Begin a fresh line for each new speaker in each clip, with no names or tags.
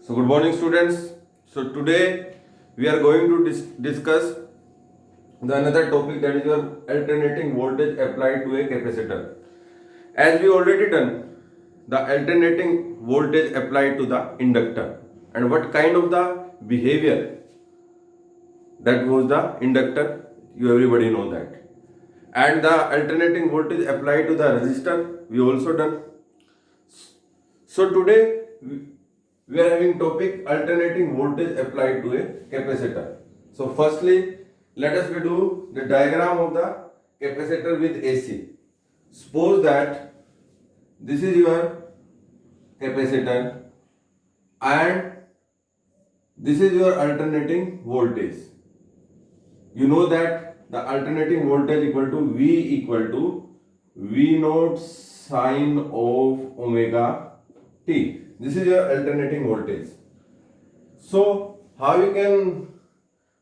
So good morning students. So today we are going to discuss the another topic, that is your alternating voltage applied to a capacitor. As we already done the alternating voltage applied to the inductor and what kind of the behavior that was the inductor, you everybody know that, and the alternating voltage applied to the resistor we also done. So today we are having topic alternating voltage applied to a capacitor. So firstly, let us do the diagram of the capacitor with AC. Suppose that this is your capacitor and this is your alternating voltage. You know that the alternating voltage equal to V naught sine of omega t. This is your alternating voltage. So how you can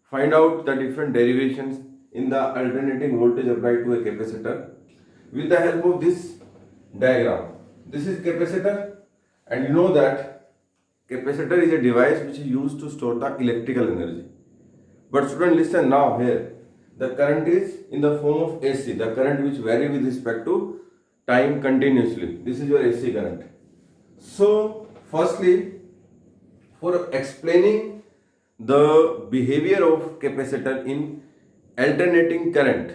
find out the different derivations in the alternating voltage applied to a capacitor? With the help of this diagram. This is capacitor, and you know that capacitor is a device which is used to store the electrical energy. But student, listen now here. The current is in the form of AC, the current which vary with respect to time continuously. This is your AC current. So firstly, for explaining the behavior of capacitor in alternating current,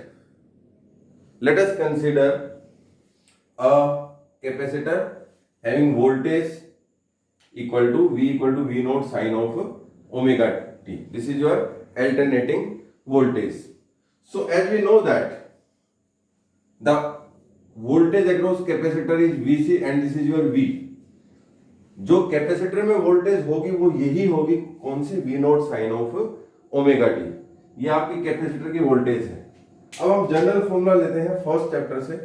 let us consider a capacitor having voltage equal to V naught sine of omega t. This is your alternating voltage. So as we know that the voltage across capacitor is Vc and this is your V. जो capacitor में voltage होगी वो यही होगी, कौन सी, V naught sine of omega t. ये आपकी कैपेसिटर की वोल्टेज है. अब हम जनरल फॉर्मूला लेते हैं फर्स्ट चैप्टर से.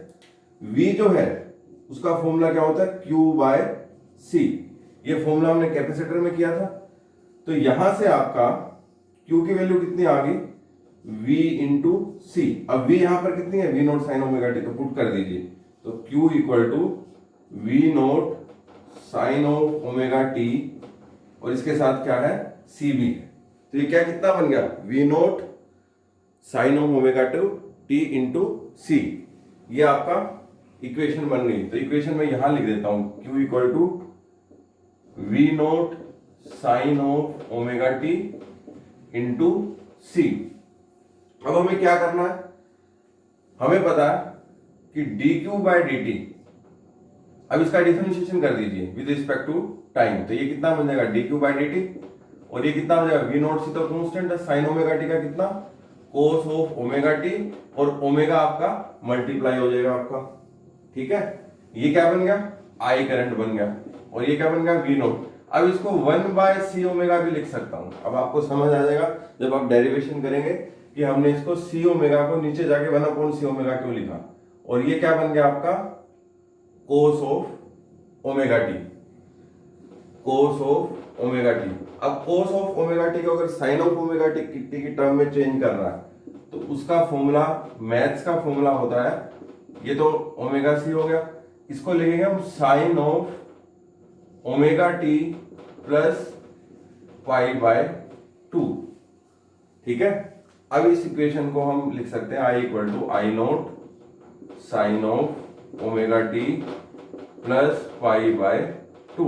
V जो है उसका फॉर्मूला क्या होता है, Q बाय C. ये फॉर्मूला हमने कैपेसिटर में किया था. तो यहां से आपका Q की वैल्यू कितनी आ गई, V इंटू C. अब V यहां पर कितनी है, V naught sine omega T, तो पुट कर दीजिए. तो Q equal to V naught sine of omega T और इसके साथ क्या है, सी बी. तो ये क्या कितना बन गया, V naught sine of omega T into C. ये आपका इक्वेशन बन गई. तो इक्वेशन में यहां लिख देता हूं, Q equal to V naught sine of omega T into C. अब हमें क्या करना है, हमें पता है कि d Q by d t. अब इसका डिफरेंशिएशन कर दीजिए विद रिस्पेक्ट टू टाइम. तो ये कितना बन जाएगा, D Q by D T, और ये कितना हो जाएगा, वी नॉट सी तो कांस्टेंट है, साइन ओमेगा टी का कितना, कोस ऑफ ओमेगा टी, और ओमेगा आपका मल्टीप्लाई हो जाएगा आपका. ठीक है, ये क्या बन गया, आई करंट बन गया, और ये क्या बन गया, वी नॉट. अब इसको 1 बाय सी ओमेगा भी लिख सकता हूं. अब आपको समझ आ जाएगा जब आप डेरिवेशन करेंगे कि हमने इसको सी ओमेगा को नीचे जाके 1/सी ओमेगा क्यों लिखा. और ये क्या बन गया आपका, कोस of omega t, cos of omega T. अब कोस ऑफ ओमेगा टी को अगर साइन ऑफ ओमेगा टी की टर्म में चेंज करना है तो उसका फॉर्मूला, मैथ्स का फॉर्मूला होता है, ये तो ओमेगा सी हो गया, इसको लिखेंगे हम sine of omega T plus pi by 2. ठीक है, अब इस इक्वेशन को हम लिख सकते हैं I equal to I naught sine of omega T plus pi by 2.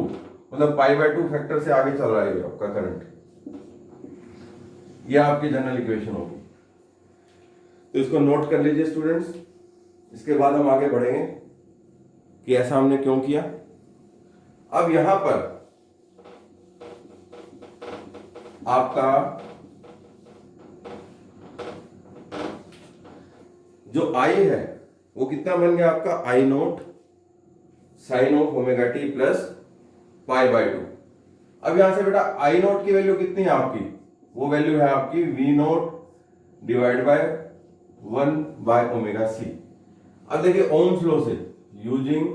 मतलब पाई बाय 2 फैक्टर से आगे चल रहा है आपका करंट. यह आपकी जनरल इक्वेशन होगी. तो इसको नोट कर लीजिए स्टूडेंट्स. इसके बाद हम आगे बढ़ेंगे कि ऐसा हमने क्यों किया. अब यहां पर आपका जो आई है वो कितना बन गया आपका, I naught sine of omega T plus pi by 2. अब यहां से बेटा आई नोट की वैल्यू कितनी है आपकी, वो वैल्यू है आपकी V naught divide by 1 by omega C. अब देखिए ओम्स लॉ से, using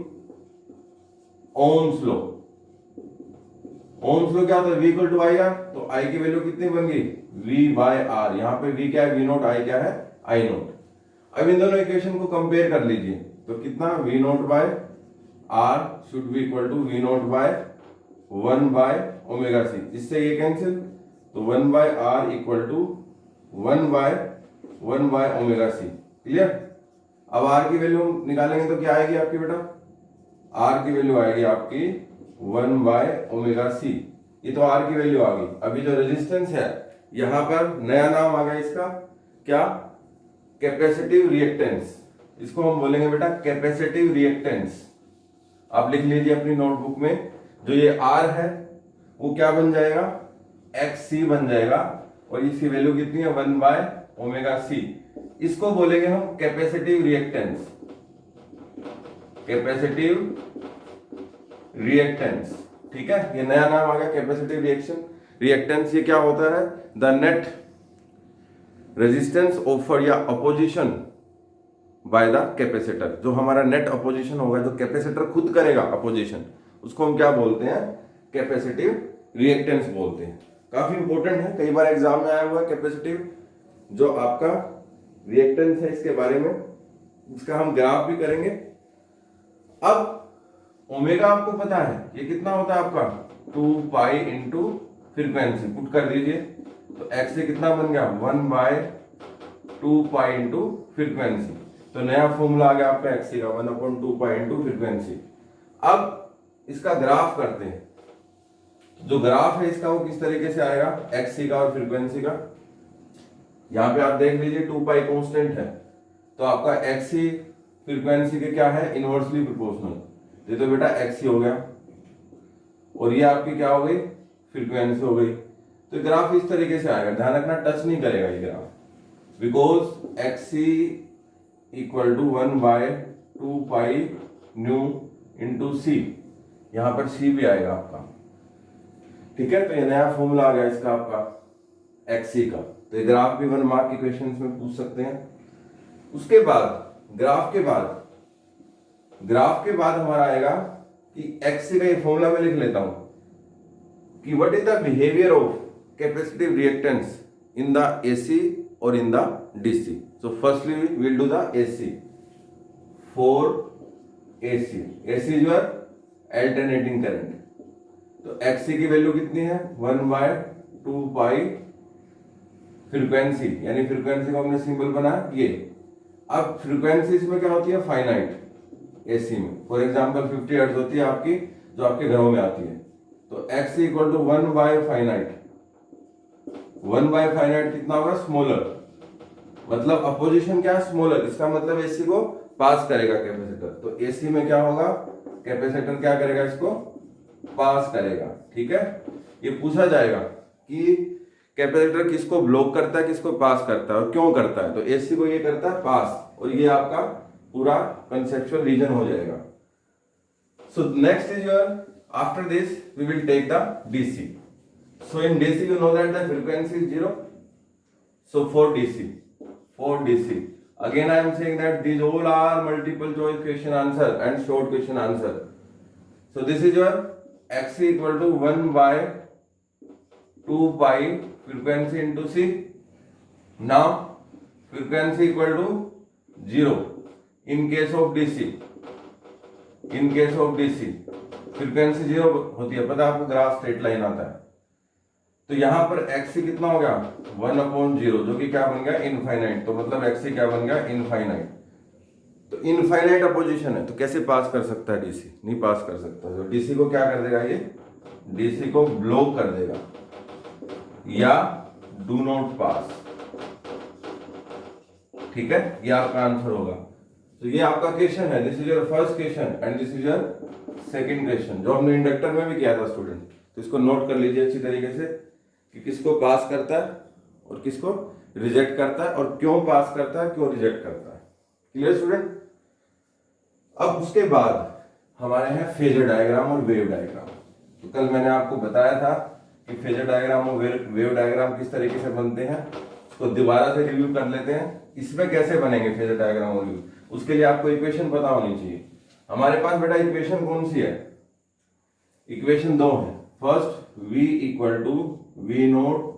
Ohm's law, Ohm's law क्या होता है, V equal to I R. तो आई की वैल्यू कितनी बन गई, वी बाय आर. यहां पे वी क्या है, वी नोट, आई क्या है, आई नोट. अब इन दोनों इक्वेशन को कंपेयर कर लीजिए. तो कितना, V naught by R should be equal to V naught by 1 by omega C, इससे ये कैंसिल, तो 1 by R equal to 1 by omega C. Clear. अब आर की वैल्यू निकालेंगे तो क्या आएगी आपकी बेटा, आर की वैल्यू आएगी आपकी 1 बाय ओमेगा सी। ये तो आर की वैल्यू आ गई। अभी जो रेजिस्टेंस है यहां पर नया नाम आ गया इसका, क्या, कैपेसिटिव रिएक्टेंस। इसको हम बोलेंगे बेटा कैपेसिटिव रिएक्टेंस। आप लिख लीजिए अपनी नोटबुक में, जो ये आर है वो क्या बन जाएगा, एक्स सी बन जाएगा, और इसकी वैल्यू कितनी है, 1 बाय ओमेगा सी। इसको बोलेंगे हम कैपेसिटिव रिएक्टेंस, कैपेसिटिव रिएक्टेंस। ठीक है, ये नया नाम आ गया कैपेसिटिव रिएक्टेंस। ये क्या होता है, द नेट रेजिस्टेंस ऑफर या अपोजिशन बाय द कैपेसिटर। जो हमारा नेट अपोजिशन होगा, जो कैपेसिटर खुद करेगा अपोजिशन, उसको हम क्या बोलते हैं, कैपेसिटिव रिएक्टेंस बोलते हैं। काफी इंपॉर्टेंट है, कई बार एग्जाम में आया हुआ है कैपेसिटिव जो आपका रिएक्टेंस है, इसके बारे में, इसका हम ग्राफ भी करेंगे। अब ओमेगा आपको पता है ये कितना होता है आपका, 2 पाई इंटू फ्रीक्वेंसी, पुट कर दीजिए, तो एक्स से कितना बन गया, 1 बाय 2 पाई इंटू फ्रीक्वेंसी। तो नया फॉर्मूला आ गया आपका एक्स का, 1/2 पाई इंटू फ्रीक्वेंसी। अब इसका ग्राफ करते हैं। जो ग्राफ है इसका वो किस तरीके से आएगा, एक्स का और फ्रीक्वेंसी का। यहां पे आप देख लीजिए 2 पाई कांस्टेंट है, तो आपका एक्स फ्रीक्वेंसी के क्या है, इनवर्सली प्रोपोर्शनल। ये तो बेटा एक्स हो गया, और ये आपकी क्या हो गई, फ्रीक्वेंसी हो गई। तो ग्राफ इस तरीके से आएगा, ध्यान रखना टच नहीं करेगा ये graph, because X equal to 1 by 2 pi nu into C. यहां पर सी भी आएगा आपका। ठीक है, तो ये नया फॉर्मूला आ गया इसका आपका एक्सी का। तो ये ग्राफ भी 1 मार्क के क्वेश्चंस में पूछ सकते हैं। उसके बाद ग्राफ के बाद हमारा आएगा कि एक्सी का ये फॉर्मूला मैं लिख लेता हूं कि what is the behaviour of capacitive reactance in the AC और in the DC. So firstly we will do the AC. For AC, AC is your alternating current. तो एक्सी की वैल्यू कितनी है, 1 बाय 2 पाई फ्रीक्वेंसी, यानी frequency को हमने symbol बनाया ये। अब फ्रीक्वेंसी इसमें क्या होती है, फाइनाइट। एसी में फॉर एग्जांपल 50 हर्ट्ज होती है आपकी, जो आपके घरों में आती है। तो X equal to 1 by finite. 1 by finite कितना होगा, स्मॉलर, मतलब अपोजिशन क्या है, स्मॉलर। इसका मतलब एसी को पास करेगा कैपेसिटर। तो एसी में क्या होगा, कैपेसिटर क्या करेगा, इसको पास करेगा। ठीक है, ये पूछा जाएगा कि कैपेसिटर किसको ब्लॉक करता है, किसको पास करता है और क्यों करता है। तो एसी को ये करता है पास, और ये आपका पूरा कंसेप्चुअल रीजन हो जाएगा। So next is your, after this we will take the DC. So in DC you know that the frequency is 0. So for DC, again I am saying that these all are multiple choice question answer and short question answer. So this is your x equal to 1 by 2 pi frequency into c. Now frequency equal to 0 in case of DC. In case of DC frequency 0 होती है, पता है आपको, graph straight line आता है। तो यहां पर एक्सी कितना हो गया, 1/0, जो कि क्या बन गया, इनफाइनाइट। तो मतलब एक्सी क्या बन गया, इनफाइनाइट। तो इनफाइनाइट अपोजिशन है, तो कैसे पास कर सकता है डीसी, नहीं पास कर सकता। तो डीसी को क्या कर देगा, ये डीसी को ब्लॉक कर देगा या डू नॉट पास। ठीक है, ये आपका आंसर होगा। तो ये आपका क्वेश्चन है, this is your first question and this is your second question, जो हमने इंडक्टर में भी किया था स्टूडेंट। तो इसको नोट कर लीजिए अच्छी तरीके से कि किसको पास करता है और किसको रिजेक्ट करता है, और क्यों पास करता है, क्यों रिजेक्ट करता है। Clear student. अब उसके बाद हमारे हैं फेजर डायग्राम और वेव डायग्राम। तो कल मैंने आपको बताया था कि फेजर डायग्राम और वेव डायग्राम किस तरीके से बनते हैं, उसको दोबारा से रिव्यू कर लेते हैं। इसमें कैसे बनेंगे फेजर डायग्राम और वेव, उसके लिए आपको इक्वेशन पता होनी चाहिए। हमारे पास बेटा इक्वेशन कौन सी है, इक्वेशन 2 है। First v equal to v naught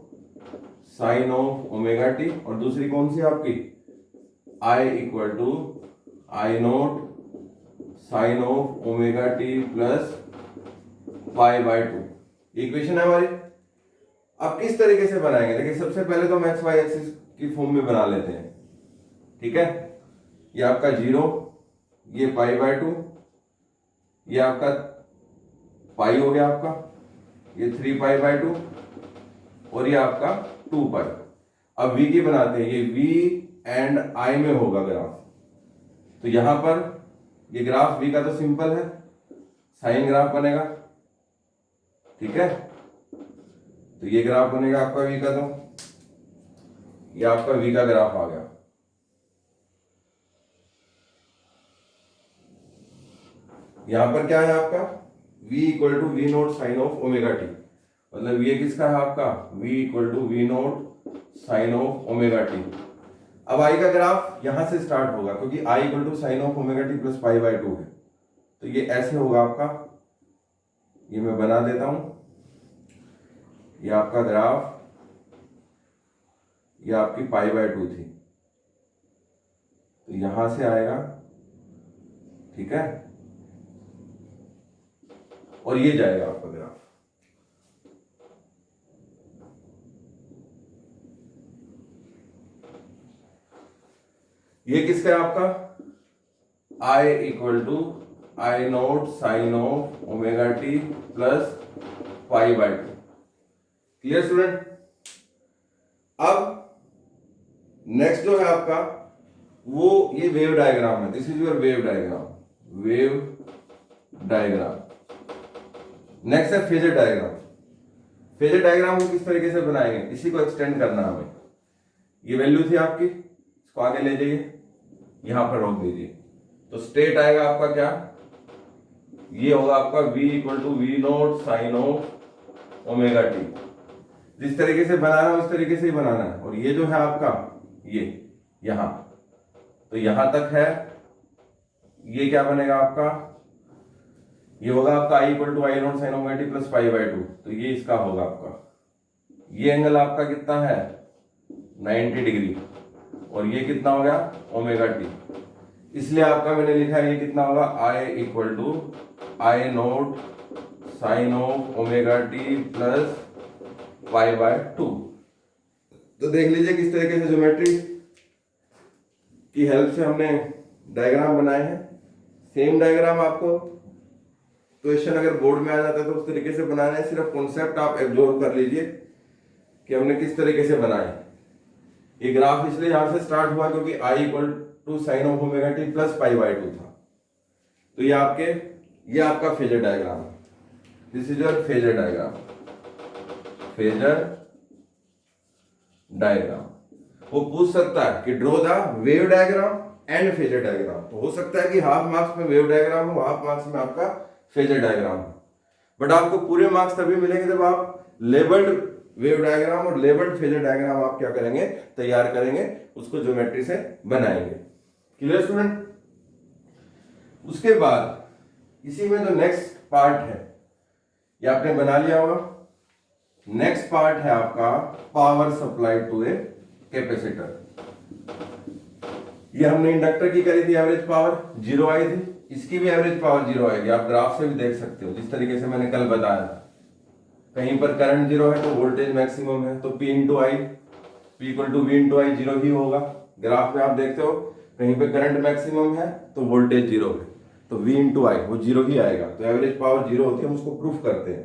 sine of omega T, और दूसरी कौन सी आपकी I equal to I naught sine of omega T plus pi by 2। Equation है हमारी। अब किस तरीके से बनाएंगे, देखिए सबसे पहले तो हम एक्स वाई एक्सिस की फॉर्म में बना लेते हैं, ठीक है। ये आपका 0, ये पाई बाय 2, ये आपका पाई हो गया आपका, ये 3 पाई बाय 2 और ये आपका 2 पाई। अब v की बनाते हैं, ये v एंड i में होगा ग्राफ। तो यहां पर ये ग्राफ v का तो सिंपल है, साइन ग्राफ बनेगा, ठीक है। तो ये ग्राफ बनेगा आपका v का, तो ये आपका v का ग्राफ आ गया। यहां पर क्या है आपका v equal to V naught sine of omega T, मतलब ये किसका है आपका v equal to V naught sine of omega T. अब i का ग्राफ यहां से स्टार्ट होगा क्योंकि i equal to sine of omega T plus pi by 2 है। तो ये ऐसे होगा आपका, ये मैं बना देता हूं, ये आपका ग्राफ, ये आपकी पाई बाय 2 थी, तो यहां से आएगा, ठीक है, और ये जाएगा आपका ग्राफ। ये किसका है आपका i equal to I naught sine of omega T plus pi by 2। Clear student. अब नेक्स्ट जो है आपका वो ये वेव डायग्राम है, this is your wave diagram, wave diagram. Next है फेजर डायग्राम। फेजर डायग्राम को किस तरीके से बनाएंगे, इसी को एक्सटेंड करना हमें। ये वैल्यू थी आपकी, इसको आगे ले जाइए, यहां पर रोक दीजिए, तो स्टेट आएगा आपका क्या, ये होगा आपका v equal to V naught sine of omega T. जिस तरीके से बनाना है उस तरीके से ही बनाना है। और ये जो है आपका ये यहां, तो यहां तक है, ये क्या बनेगा आपका, ये होगा आपका i equal to I naught sine omega T plus pi by 2। तो ये इसका होगा आपका, ये एंगल आपका कितना है 90 डिग्री, और ये कितना हो गया ओमेगा टी। इसलिए आपका मैंने लिखा है ये कितना होगा i equal to I naught sine of omega T plus pi by 2। तो देख लीजिए किस तरीके से ज्योमेट्री की हेल्प से हमने डायग्राम बनाए हैं। सेम डायग्राम आपको क्वेश्चन अगर बोर्ड में आ जाता है तो उस तरीके से बनाना है, सिर्फ कॉन्सेप्ट आप एब्जॉर्व कर लीजिए कि हमने किस तरीके से बनाए। ये ग्राफ इसलिए यहां से स्टार्ट हुआ क्योंकि i equal to sine of omega T plus pi by 2 था। तो ये आपका phasor diagram, this is your phasor diagram, phasor diagram. वो पूछ सकता है कि draw the wave diagram and phasor diagram, तो हो सकता है कि हाफ मार्क्स में वेव डायग्राम हो, हाफ मार्क्स में आपका फेजर डायग्राम हो, बट आपको पूरे मार्क्स तभी मिलेंगे जब आप लेबल्ड वेव डायग्राम और लेबल्ड फेजर डायग्राम आप क्या करेंगे, तैयार करेंगे, उसको ज्योमेट्री से बनाएंगे। Clear student. उसके बाद इसी में जो नेक्स्ट पार्ट है ये आपने बना लिया होगा। नेक्स्ट पार्ट है आपका power supply to a capacitor. ये हमने इंडक्टर की करी थी, एवरेज पावर 0 आई थी, इसकी भी एवरेज पावर 0 आएगी। आप ग्राफ से भी देख सकते हो, जिस तरीके से मैंने कल बताया था। कहीं पर करंट 0 है तो वोल्टेज मैक्सिमम है, तो P into I, P equal to V into I 0 ही होगा। ग्राफ में आप देखते हो कहीं पे करंट मैक्सिमम है तो वोल्टेज 0 है, तो V इंटू आई वो 0 ही आएगा। तो एवरेज पावर 0 होती है, हम उसको प्रूफ करते हैं।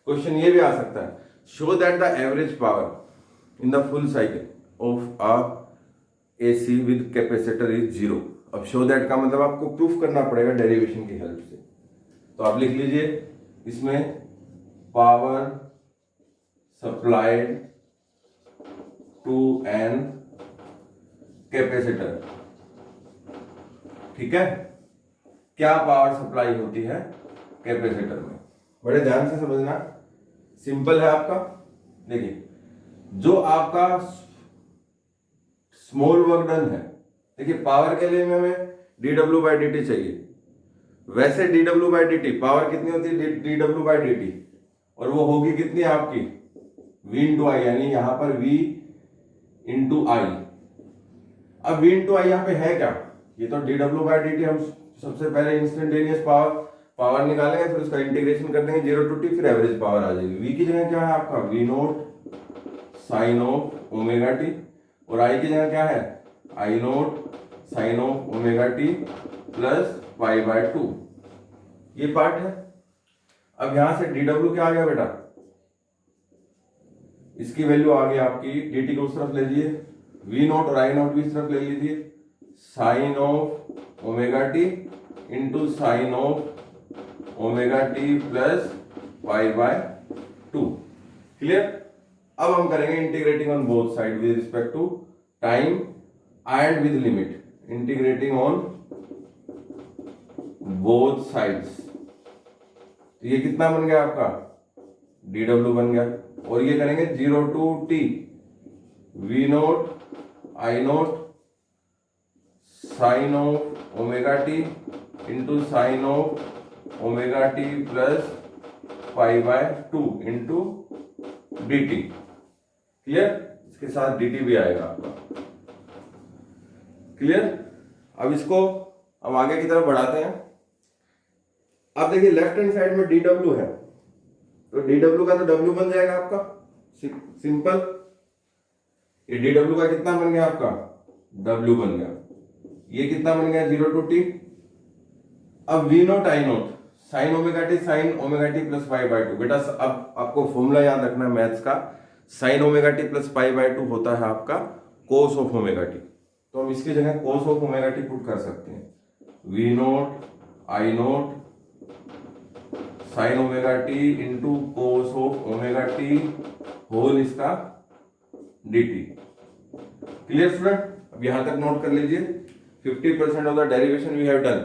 क्वेश्चन ये भी आ सकता है, show that the average power in the full cycle of a AC with capacitor is 0। अब शो दैट का मतलब आपको प्रूफ करना पड़ेगा डेरिवेशन की हेल्प से। तो आप लिख लीजिए इसमें power supplied to an capacitor, ठीक है। क्या पावर सप्लाई होती है कैपेसिटर में, बड़े ध्यान से समझना, सिंपल है आपका। देखिए जो आपका स्मॉल वर्क डन है, देखिए पावर के लिए हमें dw बाई dt चाहिए। वैसे dw बाई dt पावर कितनी होती है dw बाई dt, और वो होगी कितनी आपकी v इंटू आई, यानी यहां पर v इंटू आई। अब v इंटू आई यहां पे है क्या, ये तो dw बाई dt हम सबसे पहले इंस्टेंटेनियस पावर पावर निकालेंगे, फिर उसका इंटीग्रेशन कर देंगे 0 to t, फिर एवरेज पावर आ जाएगी। v की जगह क्या है आपका v naught sine of omega T, और i की जगह क्या है i naught sine of omega T plus pi by 2। ये पार्ट है। अब यहां से dw क्या आ गया बेटा, इसकी वैल्यू आ गई आपकी, dt को उस तरफ ले लीजिए, v नोट और i नोट भी इस तरफ ले लीजिए, sine of omega T into sine of omega T plus pi by 2। Clear. अब हम करेंगे integrating on both side with respect to time and with limit, integrating on both sides. तो ये कितना बन गया आपका, dw बन गया, और ये करेंगे 0 to t v naught i naught sine of omega T into sine of omega T plus pi by 2 into D T. Clear. इसके साथ dt भी आएगा आपका। क्लियर। अब इसको हम आगे की तरफ बढ़ाते हैं। अब देखिए लेफ्ट हैंड साइड में dw है, तो dw का तो w बन जाएगा आपका, सिंपल। ये dw का कितना बन गया आपका, w बन गया। ये कितना बन गया 0 to t। अब v naught i naught sine omega t sine omega T plus pi by 2। बेटा अब आपको फॉर्मूला याद रखना है मैथ्स का, sign omega T plus pi by 2 होता है आपका कोस ऑफ ओमेगा टी। तो हम इसकी जगह cos of omega T put कर सकते हैं, v naught i naught sine omega T into cos of omega T whole इसका dt। Clear student. अब यहां तक नोट कर लीजिए, 50% of the derivation we have done.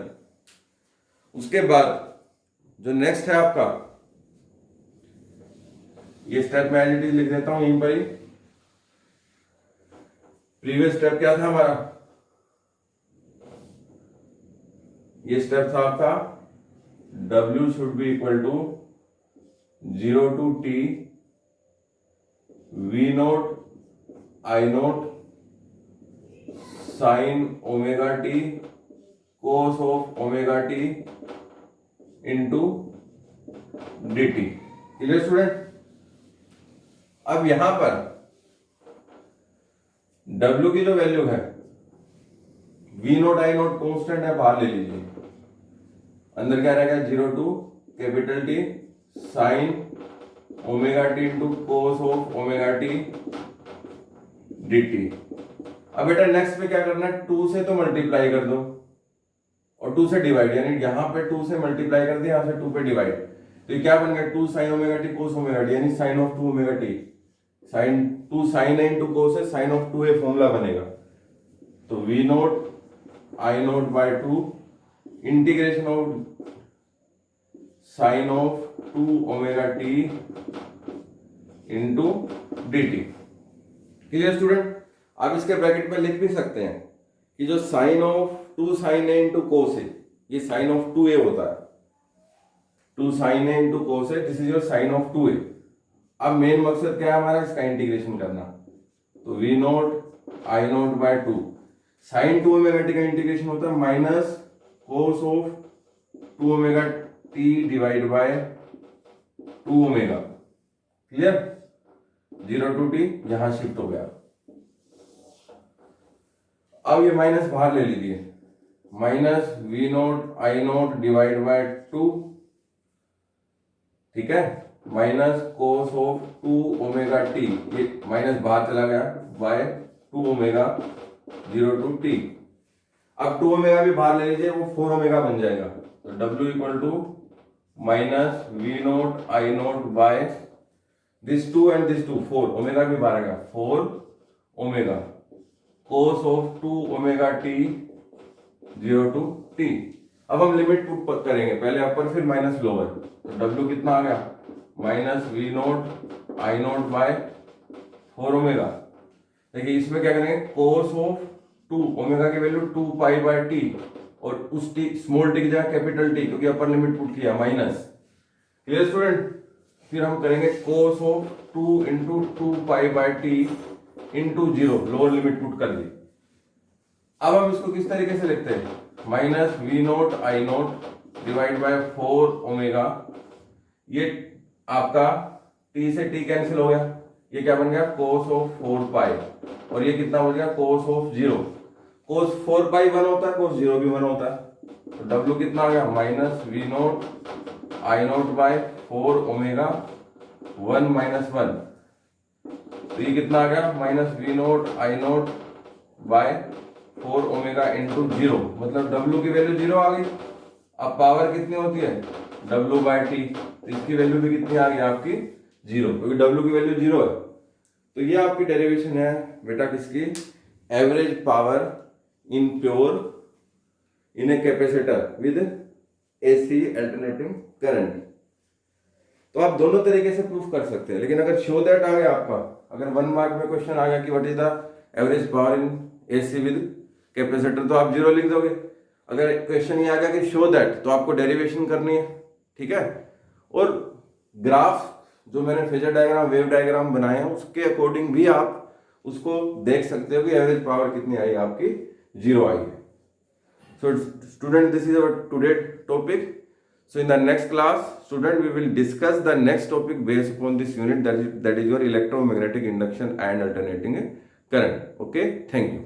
उसके बाद जो नेक्स्ट है आपका, ये स्टेप मैं एज इट इज लिख देता हूं यहीं पर ही। प्रीवियस स्टेप क्या था हमारा, ये स्टेप था आपका W should be equal to 0 to t v naught I naught sine omega t cos of omega T into D T. Clear student. अब यहां पर W की जो वैल्यू है, v naught I naught constant है, बाहर ले लीजिए, अंदर क्या रहेगा 0 to capital t sine omega T into cos of omega t d t. अब बेटा नेक्स्ट में क्या करना है, 2 से तो मल्टीप्लाई कर दो और 2 से डिवाइड, यानी यहां पे 2 से मल्टीप्लाई कर दिया, यहां से 2 पे डिवाइड, तो ये क्या बन गया 2 sine omega t cos omega t, यानी sine of 2 omega t. Sine 2 sine है इंटू कोस है, साइन ऑफ 2 ए फॉर्मूला बनेगा। तो v naught I naught by 2 integration of sine of 2 omega T into D T. Clear student. आप इसके bracket में लिख भी सकते हैं कि जो sine of 2 sine A into cos है, ये साइन ऑफ 2 ए होता है, 2 साइन ए इंटू कोस है, this is your sine of 2 A. अब मेन मकसद क्या है हमारा, इसका इंटीग्रेशन करना। तो v naught I naught by 2 sine 2 omega t का इंटीग्रेशन होता है minus cos of 2 omega t divide by 2 omega. Clear. 0 to t यहां शिफ्ट हो गया। अब ये माइनस बाहर ले लीजिए, minus v naught I naught divide by 2, ठीक है, minus cos of 2 omega t, ये माइनस बाहर चला गया, बाय 2 ओमेगा 0 टू टी। अब 2 ओमेगा भी बाहर ले लीजिए, वो 4 ओमेगा बन जाएगा। तो W equal to minus v naught I naught by this 2 and this 2, 4 omega भी बाहर आएगा, 4 omega cos of 2 omega t 0 to t. अब हम लिमिट पुट करेंगे, पहले अपर फिर माइनस लोअर। तो W कितना आ गया, minus v naught I naught by 4 omega. देखिए इसमें क्या करेंगे, कोस ऑफ 2 ओमेगा की वैल्यू 2 पाई बाय टी, और उस टी स्मॉल टी की जगह कैपिटल टी, क्योंकि अपर लिमिट पुट किया माइनस। Clear student. फिर हम करेंगे कोस of 2 into 2 pi by T into 0, lower limit put कर दी। अब हम इसको किस तरीके से लिखते हैं, minus v naught I naught divide bye 4 omega, ये आपका t से t कैंसिल हो गया, ये क्या बन गया cos ऑफ 4 पाई, और ये कितना हो गया cos ऑफ 0। cos 4 पाई 1 होता है, cos 0 भी 1 होता है, तो w कितना आ गया minus v naught I naught by 4 omega 1 minus 1, तो ये कितना आ गया minus v naught I naught by 4 omega into 0, मतलब w की वैल्यू 0 आ गई। अब पावर कितनी होती है w बाय टी, तो इसकी वैल्यू भी कितनी आ गई आपकी 0, क्योंकि w की वैल्यू 0 है। तो ये आपकी डेरिवेशन है बेटा किसकी, average power in pure in a capacitor with AC alternating current. तो आप दोनों तरीके से प्रूफ कर सकते हैं, लेकिन अगर शो दैट आ गया आपका, अगर 1 मार्क में क्वेश्चन आ गया कि what is the average power in AC with capacitor, तो आप 0 लिख दोगे। अगर क्वेश्चन ये आ गया कि शो दैट, तो आपको डेरिवेशन करनी है, ठीक है। और ग्राफ जो मैंने फेजर डायग्राम वेव डायग्राम बनाए हैं उसके अकॉर्डिंग भी आप उसको देख सकते हो कि एवरेज पावर कितनी आई आपकी 0 आई है। So student, this is our today topic. So in the next class, student, we will discuss the next topic based upon this unit, that is your electromagnetic induction and alternating current. Okay, thank you.